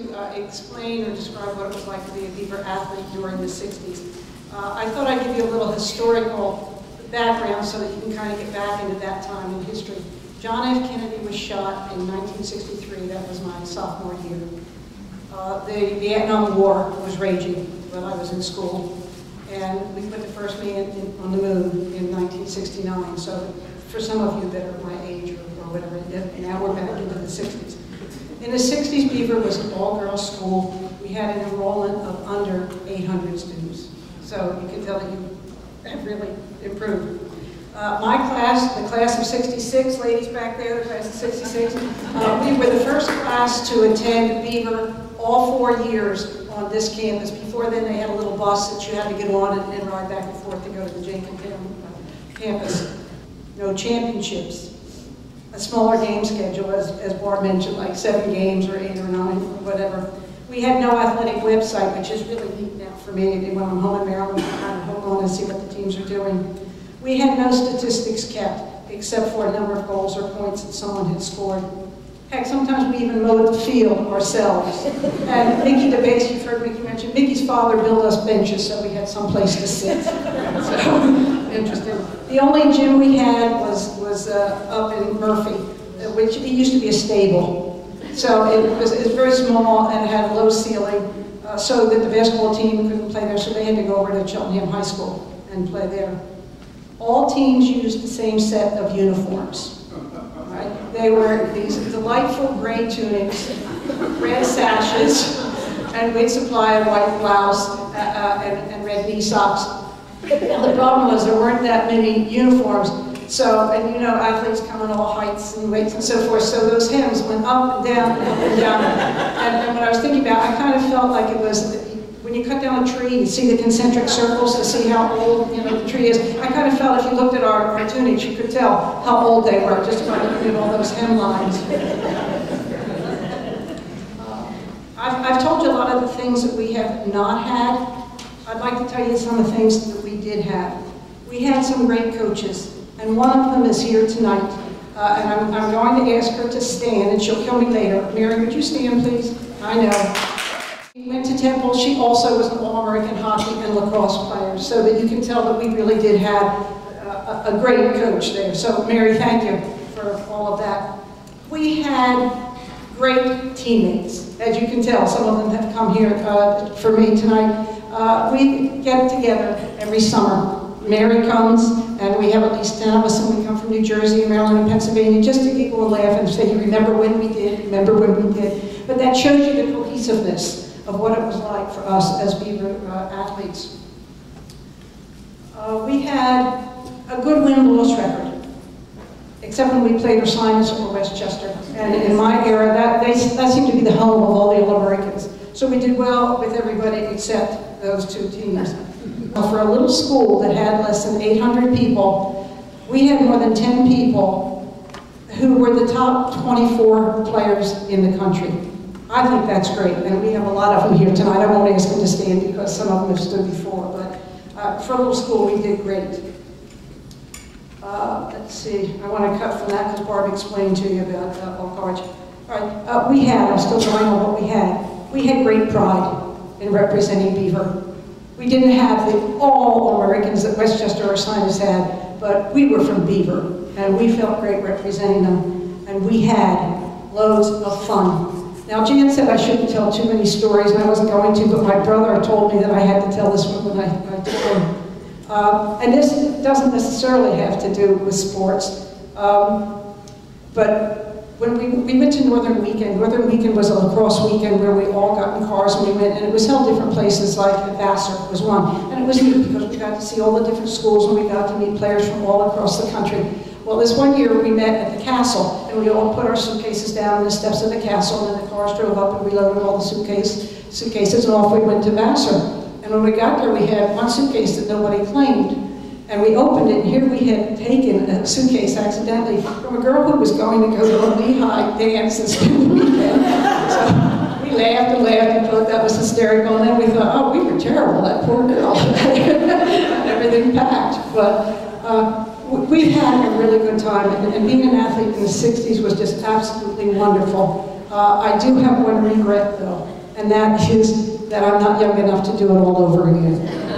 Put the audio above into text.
to explain or describe what it was like to be a Beaver athlete during the 60s. I thought I'd give you a little historical background so that you can kind of get back into that time in history. John F. Kennedy was shot in 1963. That was my sophomore year. The Vietnam War was raging while I was in school, and we put the first man on the moon in 1969. So for some of you that are my age or whatever, now we're back into the 60s. In the 60s, Beaver was an all-girls school. We had an enrollment of under 800 students. So you can tell that you have really improved. My class, the class of 66, ladies back there, the class of 66, we were the first class to attend Beaver all 4 years on this campus. Before then, they had a little bus that you had to get on and ride back and forth to go to the Jenkins campus. No championships. A smaller game schedule, as Barb mentioned, like 7 games or 8 or 9 or whatever. We had no athletic website, which is really neat now for me. When I'm home in Maryland, I kind of hook on and see what the teams are doing. We had no statistics kept, except for a number of goals or points that someone had scored. Heck, sometimes we even mowed the field ourselves. And Mickey DeBase, you've heard Mickey mention, Mickey's father built us benches so we had some place to sit. So, interesting. The only gym we had was up in Murphy, which it used to be a stable. So it was very small and it had a low ceiling, so that the basketball team couldn't play there, so they had to go over to Cheltenham High School and play there. All teams used the same set of uniforms. Right? They were these delightful gray tunics, red sashes, and we'd supply a white blouse and red knee socks. Now the problem was there weren't that many uniforms. So, and you know, athletes come in all heights and weights and so forth, so those hems went up and down and up and down. And what I was thinking about, I kind of felt like it was, when you cut down a tree, you see the concentric circles to see how old, you know, the tree is. I kind of felt if you looked at our tunics, you could tell how old they were, just by looking at all those hemlines. I've told you a lot of the things that we have not had. I'd like to tell you some of the things that we did have. We had some great coaches. And one of them is here tonight. And I'm going to ask her to stand, and she'll kill me later. Mary, would you stand, please? I know. She went to Temple. She also was an All-American hockey and lacrosse player, so that you can tell that we really did have a great coach there. So, Mary, thank you for all of that. We had great teammates, as you can tell. Some of them have come here for me tonight. We get together every summer. Mary comes, and we have at least 10 of us, and we come from New Jersey, Maryland, and Pennsylvania, just to giggle and laugh and say, remember when we did, remember when we did. But that shows you the cohesiveness of what it was like for us as Beaver athletes. We had a good win-loss record, except when we played Ursinus or Westchester. And in my era, that seemed to be the home of all the All-Americans. So we did well with everybody except those 2 teams. For a little school that had less than 800 people, we had more than 10 people who were the top 24 players in the country. I think that's great, and we have a lot of them here tonight. I won't ask them to stand because some of them have stood before, but for a little school, we did great. Let's see, I want to cut from that because Barb explained to you about Arcadia. All right, I'm still going on what we had. We had great pride in representing Beaver. We didn't have the all-Americans that Westchester or Ursinus had, but we were from Beaver, and we felt great representing them, and we had loads of fun. Now, Jan said I shouldn't tell too many stories, and I wasn't going to, but my brother told me that I had to tell this one when I told him. And this doesn't necessarily have to do with sports, but when we went to Northern Weekend. Northern Weekend was a lacrosse weekend where we all got in cars and we went, and it was held different places, like Vassar was one. And it was neat because we got to see all the different schools and we got to meet players from all across the country. Well, this one year we met at the castle, and we all put our suitcases down on the steps of the castle, and then the cars drove up and we loaded all the suitcases, and off we went to Vassar. And when we got there, we had one suitcase that nobody claimed. And we opened it, and here we had taken a suitcase accidentally from a girl who was going to go to a Lehigh dance and spend the weekend. So we laughed and laughed and thought that was hysterical. And then we thought, oh, we were terrible, that poor girl. Everything packed. But we had a really good time. And being an athlete in the 60s was just absolutely wonderful. I do have one regret, though, and that is that I'm not young enough to do it all over again.